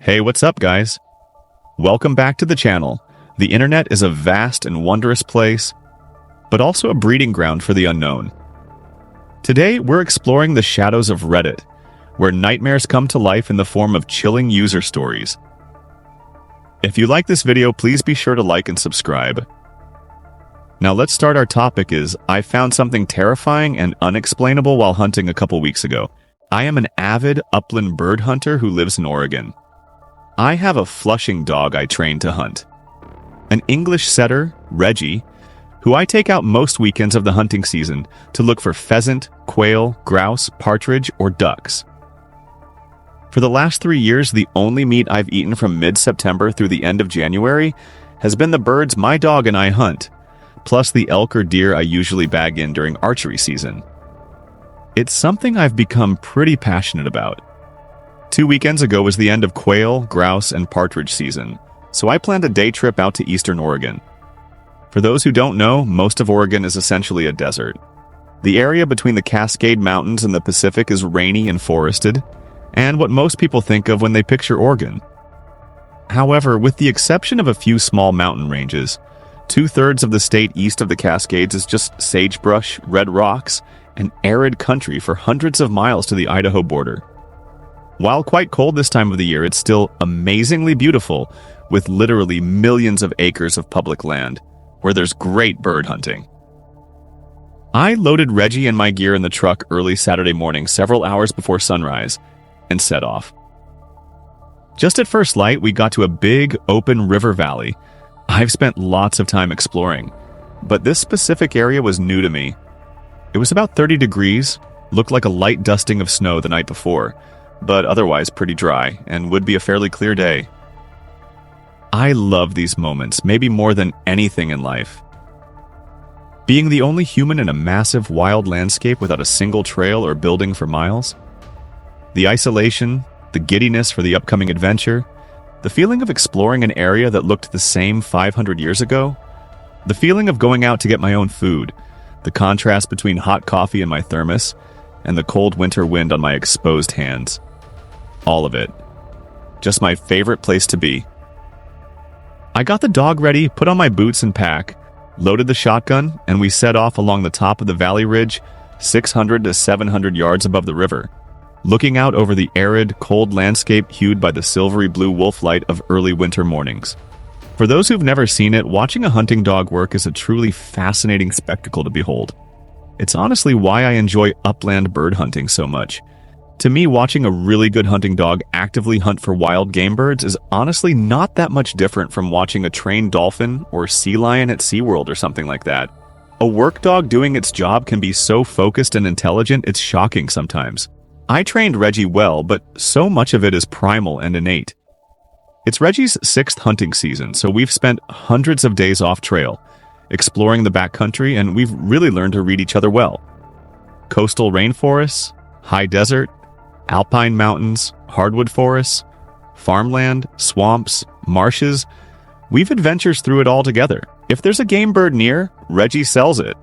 Hey, what's up, guys? Welcome back to the channel. The internet is a vast and wondrous place, but also a breeding ground for the unknown. Today, we're exploring the shadows of Reddit, where nightmares come to life in the form of chilling user stories. If you like this video, please be sure to like and subscribe. Now let's start. Our topic is, I found something terrifying and unexplainable while hunting a couple weeks ago. I am an avid upland bird hunter who lives in Oregon. I have a Flushing dog I train to hunt. An English setter, Reggie, who I take out most weekends of the hunting season to look for pheasant, quail, grouse, partridge, or ducks. For the last 3 years, the only meat I've eaten from mid-September through the end of January has been the birds my dog and I hunt, plus the elk or deer I usually bag in during archery season. It's something I've become pretty passionate about. 2 weekends ago was the end of quail, grouse, and partridge season, so I planned a day trip out to eastern Oregon. For those who don't know, most of Oregon is essentially a desert. The area between the Cascade Mountains and the Pacific is rainy and forested, and what most people think of when they picture Oregon. However, with the exception of a few small mountain ranges, 2/3 of the state east of the Cascades is just sagebrush, red rocks, and arid country for hundreds of miles to the Idaho border. While quite cold this time of the year, it's still amazingly beautiful, with literally millions of acres of public land, where there's great bird hunting. I loaded Reggie and my gear in the truck early Saturday morning, several hours before sunrise, and set off. Just at first light, we got to a big, open river valley. I've spent lots of time exploring, but this specific area was new to me. It was about 30 degrees, looked like a light dusting of snow the night before, but otherwise pretty dry, and would be a fairly clear day. I love these moments, maybe more than anything in life. Being the only human in a massive wild landscape without a single trail or building for miles. The isolation, the giddiness for the upcoming adventure, the feeling of exploring an area that looked the same 500 years ago, the feeling of going out to get my own food, the contrast between hot coffee in my thermos, and the cold winter wind on my exposed hands. All of it. Just my favorite place to be. I got the dog ready, put on my boots and pack, loaded the shotgun, and we set off along the top of the valley ridge, 600 to 700 yards above the river, looking out over the arid, cold landscape hued by the silvery blue wolf light of early winter mornings. For those who've never seen it, watching a hunting dog work is a truly fascinating spectacle to behold. It's honestly why I enjoy upland bird hunting so much. To me, watching a really good hunting dog actively hunt for wild game birds is honestly not that much different from watching a trained dolphin or sea lion at SeaWorld or something like that. A work dog doing its job can be so focused and intelligent, it's shocking sometimes. I trained Reggie well, but so much of it is primal and innate. It's Reggie's 6th hunting season, so we've spent hundreds of days off trail, exploring the backcountry, and we've really learned to read each other well. Coastal rainforests, high desert, alpine mountains, hardwood forests, farmland, swamps, marshes. We've adventures through it all together. If there's a game bird near, Reggie sells it.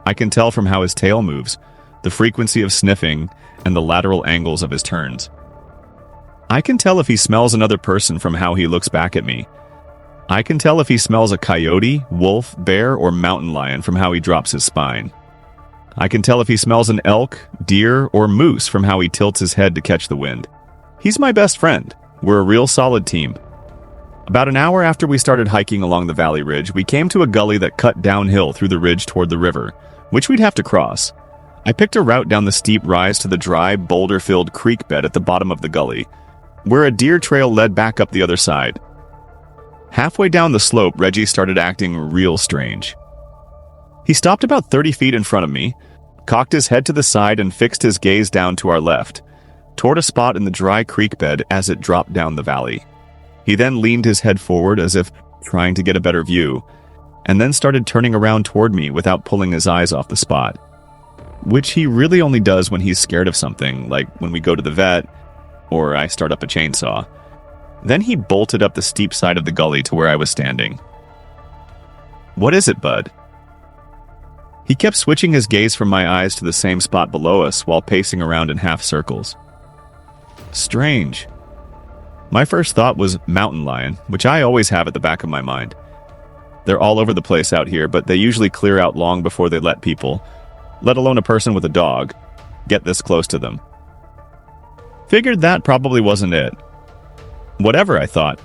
I can tell from how his tail moves, the frequency of sniffing, and the lateral angles of his turns. I can tell if he smells another person from how he looks back at me. I can tell if he smells a coyote, wolf, bear, or mountain lion from how he drops his spine. I can tell if he smells an elk, deer, or moose from how he tilts his head to catch the wind. He's my best friend. We're a real solid team. About an hour after we started hiking along the valley ridge, we came to a gully that cut downhill through the ridge toward the river, which we'd have to cross. I picked a route down the steep rise to the dry, boulder-filled creek bed at the bottom of the gully, where a deer trail led back up the other side. Halfway down the slope, Reggie started acting real strange. He stopped about 30 feet in front of me, cocked his head to the side, and fixed his gaze down to our left, toward a spot in the dry creek bed as it dropped down the valley. He then leaned his head forward as if trying to get a better view, and then started turning around toward me without pulling his eyes off the spot, which he really only does when he's scared of something, like when we go to the vet, or I start up a chainsaw. Then he bolted up the steep side of the gully to where I was standing. "What is it, bud?" He kept switching his gaze from my eyes to the same spot below us while pacing around in half circles. "Strange." My first thought was mountain lion, which I always have at the back of my mind. They're all over the place out here, but they usually clear out long before they let people, let alone a person with a dog, get this close to them. Figured that probably wasn't it. Whatever, I thought.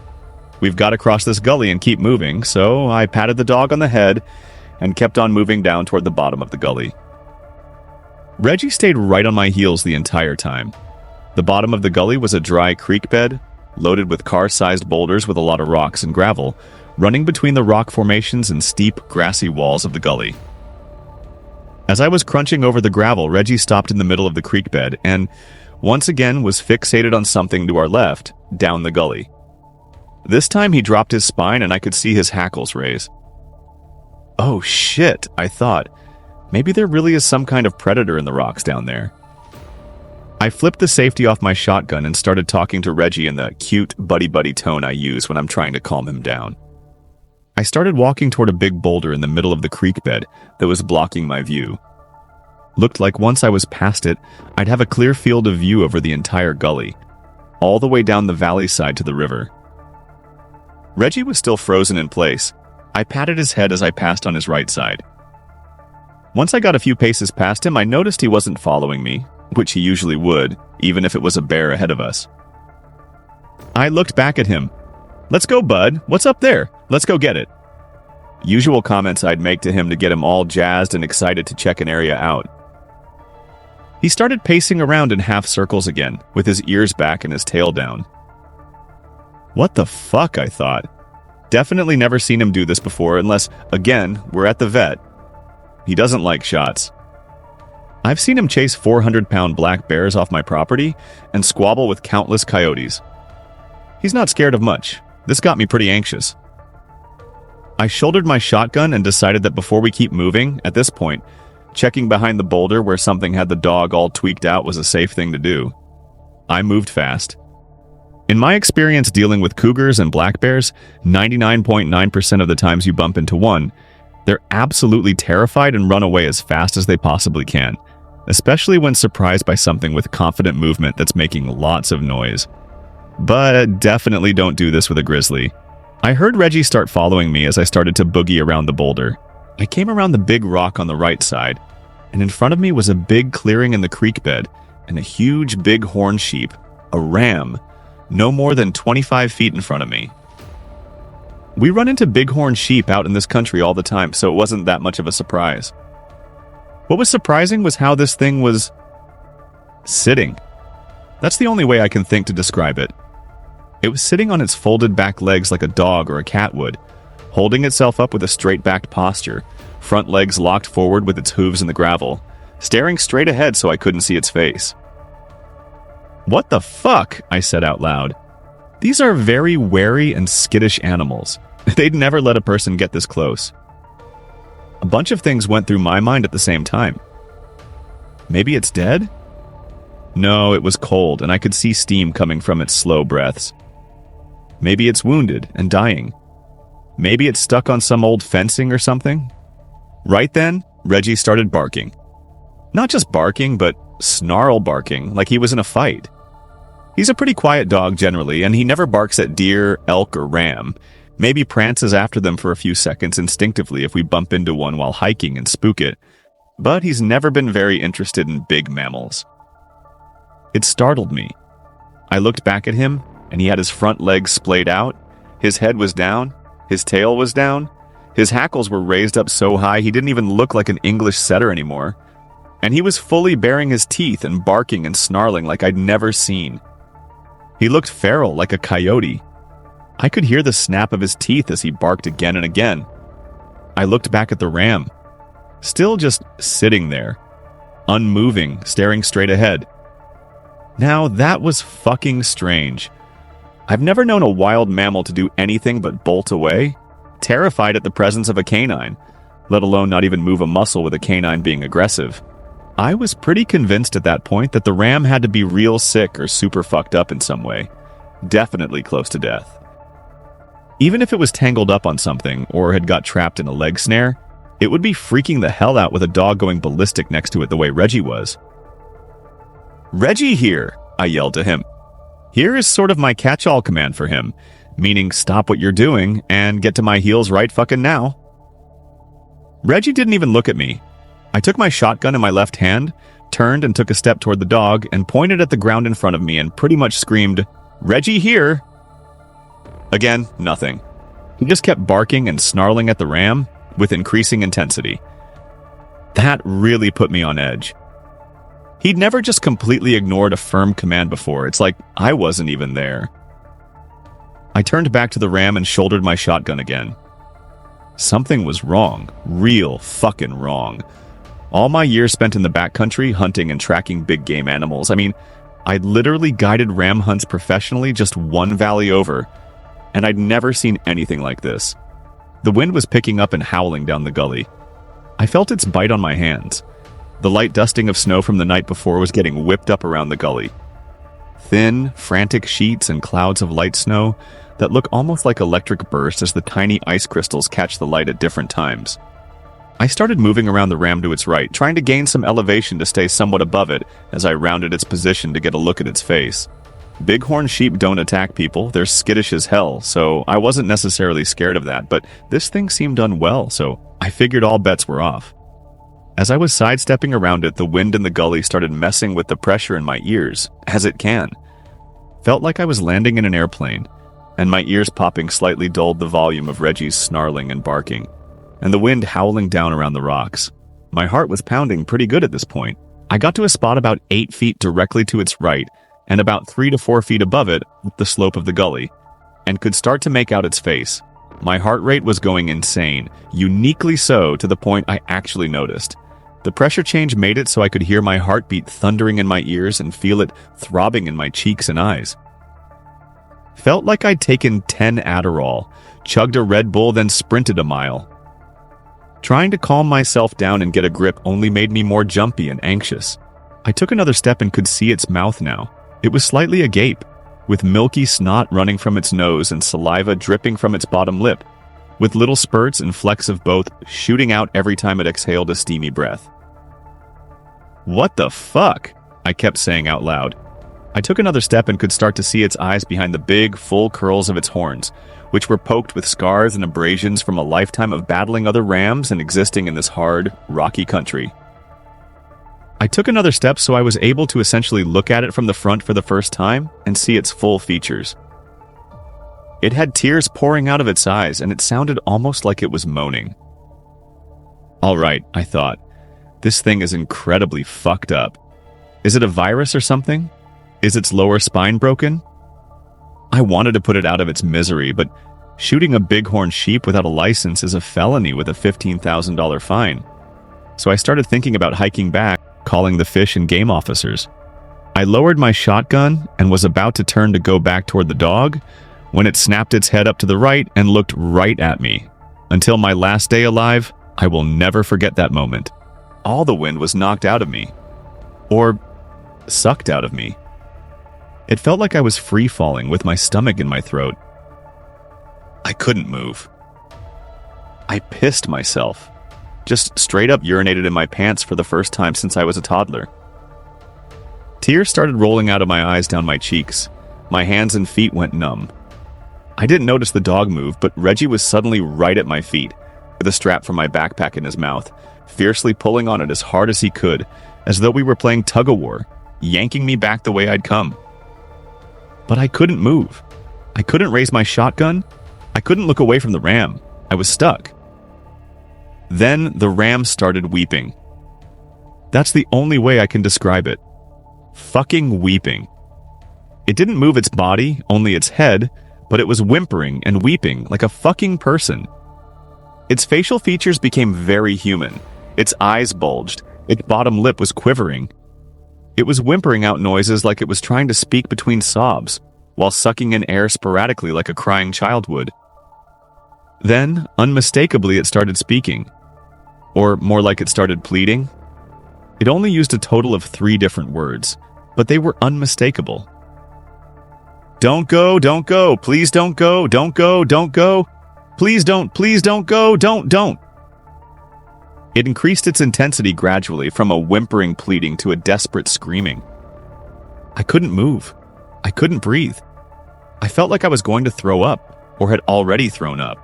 We've got to cross this gully and keep moving, so I patted the dog on the head and kept on moving down toward the bottom of the gully. Reggie stayed right on my heels the entire time. The bottom of the gully was a dry creek bed, loaded with car-sized boulders with a lot of rocks and gravel, running between the rock formations and steep, grassy walls of the gully. As I was crunching over the gravel, Reggie stopped in the middle of the creek bed and, once again, was fixated on something to our left, down the gully. This time he dropped his spine and I could see his hackles raise. Oh shit, I thought. Maybe there really is some kind of predator in the rocks down there. I flipped the safety off my shotgun and started talking to Reggie in the cute buddy-buddy tone I use when I'm trying to calm him down. I started walking toward a big boulder in the middle of the creek bed that was blocking my view. Looked like once I was past it, I'd have a clear field of view over the entire gully, all the way down the valley side to the river. Reggie was still frozen in place. I patted his head as I passed on his right side. Once I got a few paces past him, I noticed he wasn't following me, which he usually would, even if it was a bear ahead of us. I looked back at him. "Let's go, bud. What's up there? Let's go get it." Usual comments I'd make to him to get him all jazzed and excited to check an area out. He started pacing around in half circles again, with his ears back and his tail down. What the fuck, I thought. Definitely never seen him do this before unless, again, we're at the vet. He doesn't like shots. I've seen him chase 400-pound black bears off my property and squabble with countless coyotes. He's not scared of much. This got me pretty anxious. I shouldered my shotgun and decided that before we keep moving, at this point, checking behind the boulder where something had the dog all tweaked out was a safe thing to do. I moved fast. In my experience dealing with cougars and black bears, 99.9% of the times you bump into one, they're absolutely terrified and run away as fast as they possibly can, especially when surprised by something with confident movement that's making lots of noise. But definitely don't do this with a grizzly. I heard Reggie start following me as I started to boogie around the boulder. I came around the big rock on the right side, and in front of me was a big clearing in the creek bed and a huge bighorn sheep, a ram, no more than 25 feet in front of me. We run into bighorn sheep out in this country all the time, so it wasn't that much of a surprise. What was surprising was how this thing was sitting. That's the only way I can think to describe it. It was sitting on its folded back legs like a dog or a cat would, holding itself up with a straight-backed posture, front legs locked forward with its hooves in the gravel, staring straight ahead so I couldn't see its face. "What the fuck?" I said out loud. These are very wary and skittish animals. They'd never let a person get this close. A bunch of things went through my mind at the same time. Maybe it's dead? No, it was cold, and I could see steam coming from its slow breaths. Maybe it's wounded and dying. Maybe it's stuck on some old fencing or something. Right then, Reggie started barking. Not just barking, but snarl barking, like he was in a fight. He's a pretty quiet dog generally, and he never barks at deer, elk, or ram. Maybe prances after them for a few seconds instinctively if we bump into one while hiking and spook it. But he's never been very interested in big mammals. It startled me. I looked back at him, and he had his front legs splayed out, his head was down, his tail was down, his hackles were raised up so high he didn't even look like an English setter anymore, and he was fully baring his teeth and barking and snarling like I'd never seen. He looked feral, like a coyote. I could hear the snap of his teeth as he barked again and again. I looked back at the ram, still just sitting there, unmoving, staring straight ahead. Now, that was fucking strange. I've never known a wild mammal to do anything but bolt away, terrified at the presence of a canine, let alone not even move a muscle with a canine being aggressive. I was pretty convinced at that point that the ram had to be real sick or super fucked up in some way, definitely close to death. Even if it was tangled up on something or had got trapped in a leg snare, it would be freaking the hell out with a dog going ballistic next to it the way Reggie was. "Reggie here!" I yelled to him. Here is sort of my catch-all command for him, meaning stop what you're doing and get to my heels right fucking now. Reggie didn't even look at me. I took my shotgun in my left hand, turned and took a step toward the dog, and pointed at the ground in front of me and pretty much screamed, "Reggie, here!" Again, nothing. He just kept barking and snarling at the ram with increasing intensity. That really put me on edge. He'd never just completely ignored a firm command before. It's like I wasn't even there. I turned back to the ram and shouldered my shotgun again. Something was wrong. Real fucking wrong. All my years spent in the backcountry hunting and tracking big game animals. I mean, I'd literally guided ram hunts professionally just one valley over, and I'd never seen anything like this. The wind was picking up and howling down the gully. I felt its bite on my hands. The light dusting of snow from the night before was getting whipped up around the gully. Thin, frantic sheets and clouds of light snow that look almost like electric bursts as the tiny ice crystals catch the light at different times. I started moving around the ram to its right, trying to gain some elevation to stay somewhat above it as I rounded its position to get a look at its face. Bighorn sheep don't attack people, they're skittish as hell, so I wasn't necessarily scared of that, but this thing seemed unwell, so I figured all bets were off. As I was sidestepping around it, the wind in the gully started messing with the pressure in my ears, as it can. Felt like I was landing in an airplane, and my ears popping slightly dulled the volume of Reggie's snarling and barking, and the wind howling down around the rocks. My heart was pounding pretty good at this point. I got to a spot about 8 feet directly to its right, and about 3 to 4 feet above it, up the slope of the gully, and could start to make out its face. My heart rate was going insane, uniquely so to the point I actually noticed. The pressure change made it so I could hear my heartbeat thundering in my ears and feel it throbbing in my cheeks and eyes. Felt like I'd taken 10 Adderall, chugged a Red Bull, then sprinted a mile. Trying to calm myself down and get a grip only made me more jumpy and anxious. I took another step and could see its mouth now. It was slightly agape, with milky snot running from its nose and saliva dripping from its bottom lip, with little spurts and flecks of both shooting out every time it exhaled a steamy breath. "What the fuck?" I kept saying out loud. I took another step and could start to see its eyes behind the big, full curls of its horns, which were poked with scars and abrasions from a lifetime of battling other rams and existing in this hard, rocky country. I took another step so I was able to essentially look at it from the front for the first time and see its full features. It had tears pouring out of its eyes, and it sounded almost like it was moaning. All right, I thought. This thing is incredibly fucked up. Is it a virus or something? Is its lower spine broken? I wanted to put it out of its misery, but shooting a bighorn sheep without a license is a felony with a $15,000 fine. So I started thinking about hiking back, calling the fish and game officers. I lowered my shotgun and was about to turn to go back toward the dog when it snapped its head up to the right and looked right at me. Until my last day alive, I will never forget that moment. All the wind was knocked out of me. Or sucked out of me. It felt like I was free-falling with my stomach in my throat. I couldn't move. I pissed myself. Just straight up urinated in my pants for the first time since I was a toddler. Tears started rolling out of my eyes down my cheeks. My hands and feet went numb. I didn't notice the dog move, but Reggie was suddenly right at my feet, with a strap from my backpack in his mouth, fiercely pulling on it as hard as he could, as though we were playing tug-of-war, yanking me back the way I'd come. But I couldn't move. I couldn't raise my shotgun. I couldn't look away from the ram. I was stuck. Then the ram started weeping. That's the only way I can describe it. Fucking weeping. It didn't move its body, only its head, but it was whimpering and weeping like a fucking person. Its facial features became very human. Its eyes bulged. Its bottom lip was quivering. It was whimpering out noises like it was trying to speak between sobs, while sucking in air sporadically like a crying child would. Then, unmistakably, it started speaking. Or more like it started pleading. It only used a total of 3 different words, but they were unmistakable. Don't go, please don't go, don't go, please don't go, don't. It increased its intensity gradually from a whimpering pleading to a desperate screaming. I couldn't move. I couldn't breathe. I felt like I was going to throw up, or had already thrown up.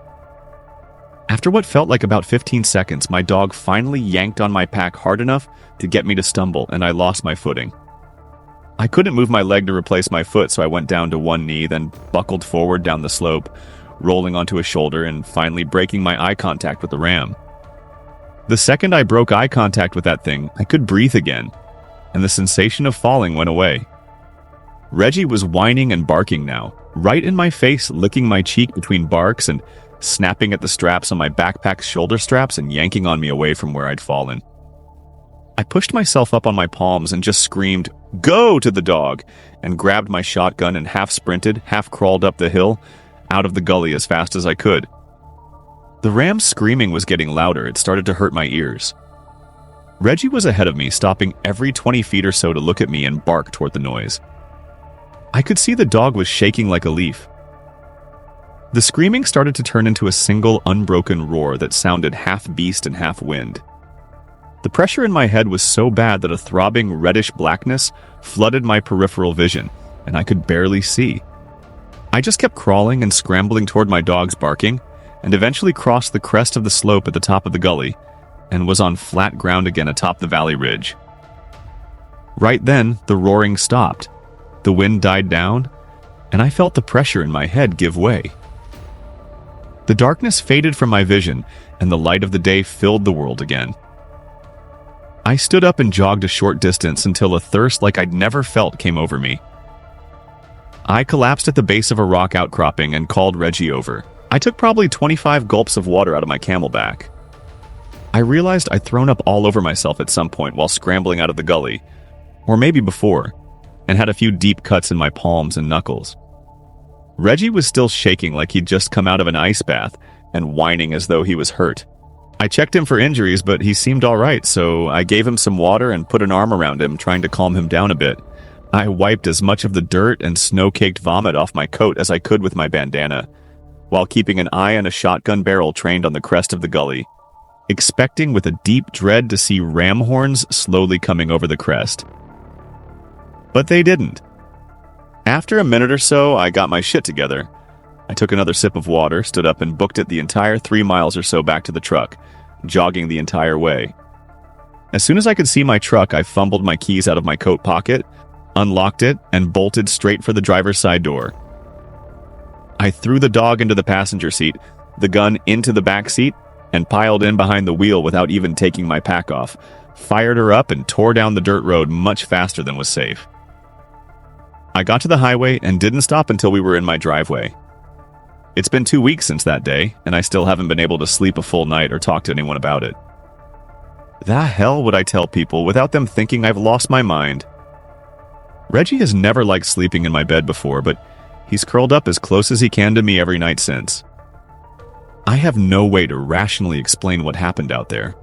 After what felt like about 15 seconds, my dog finally yanked on my pack hard enough to get me to stumble, and I lost my footing. I couldn't move my leg to replace my foot, so I went down to one knee, then buckled forward down the slope, rolling onto a shoulder and finally breaking my eye contact with the ram. The second I broke eye contact with that thing, I could breathe again, and the sensation of falling went away. Reggie was whining and barking now, right in my face, licking my cheek between barks and snapping at the straps on my backpack's shoulder straps and yanking on me away from where I'd fallen. I pushed myself up on my palms and just screamed, "Go!" to the dog, and grabbed my shotgun and half sprinted, half crawled up the hill, out of the gully as fast as I could. The ram's screaming was getting louder. It started to hurt my ears. Reggie was ahead of me, stopping every 20 feet or so to look at me and bark toward the noise. I could see the dog was shaking like a leaf. The screaming started to turn into a single unbroken roar that sounded half beast and half wind. The pressure in my head was so bad that a throbbing reddish blackness flooded my peripheral vision, and I could barely see. I just kept crawling and scrambling toward my dog's barking, and eventually crossed the crest of the slope at the top of the gully, and was on flat ground again atop the valley ridge. Right then, the roaring stopped. The wind died down, and I felt the pressure in my head give way. The darkness faded from my vision, and the light of the day filled the world again. I stood up and jogged a short distance until a thirst like I'd never felt came over me. I collapsed at the base of a rock outcropping and called Reggie over. I took probably 25 gulps of water out of my camelback. I realized I'd thrown up all over myself at some point while scrambling out of the gully, or maybe before, and had a few deep cuts in my palms and knuckles. Reggie was still shaking like he'd just come out of an ice bath and whining as though he was hurt. I checked him for injuries, but he seemed all right, so I gave him some water and put an arm around him, trying to calm him down a bit. I wiped as much of the dirt and snow-caked vomit off my coat as I could with my bandana, while keeping an eye on a shotgun barrel trained on the crest of the gully, expecting with a deep dread to see ram horns slowly coming over the crest. But they didn't. After a minute or so, I got my shit together. I took another sip of water, stood up, and booked it the entire 3 miles or so back to the truck, jogging the entire way. As soon as I could see my truck, I fumbled my keys out of my coat pocket, unlocked it, and bolted straight for the driver's side door. I threw the dog into the passenger seat, the gun into the back seat, and piled in behind the wheel without even taking my pack off, fired her up, and tore down the dirt road much faster than was safe. I got to the highway and didn't stop until we were in my driveway. It's been 2 weeks since that day, and I still haven't been able to sleep a full night or talk to anyone about it. The hell would I tell people without them thinking I've lost my mind? Reggie has never liked sleeping in my bed before, but he's curled up as close as he can to me every night since. I have no way to rationally explain what happened out there.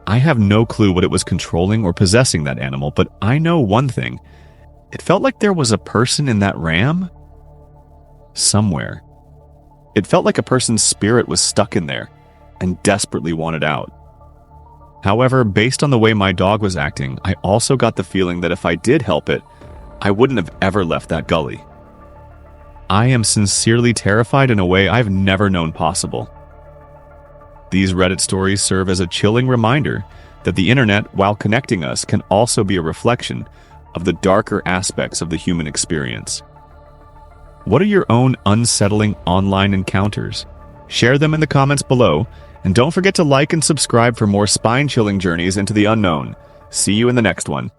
I have no clue what it was controlling or possessing that animal, but I know one thing. It felt like there was a person in that ram somewhere. It felt like a person's spirit was stuck in there and desperately wanted out. However, based on the way my dog was acting, I also got the feeling that if I did help it, I wouldn't have ever left that gully. I am sincerely terrified in a way I've never known possible. These Reddit stories serve as a chilling reminder that the internet, while connecting us, can also be a reflection of the darker aspects of the human experience. What are your own unsettling online encounters? Share them in the comments below, and don't forget to like and subscribe for more spine-chilling journeys into the unknown. See you in the next one.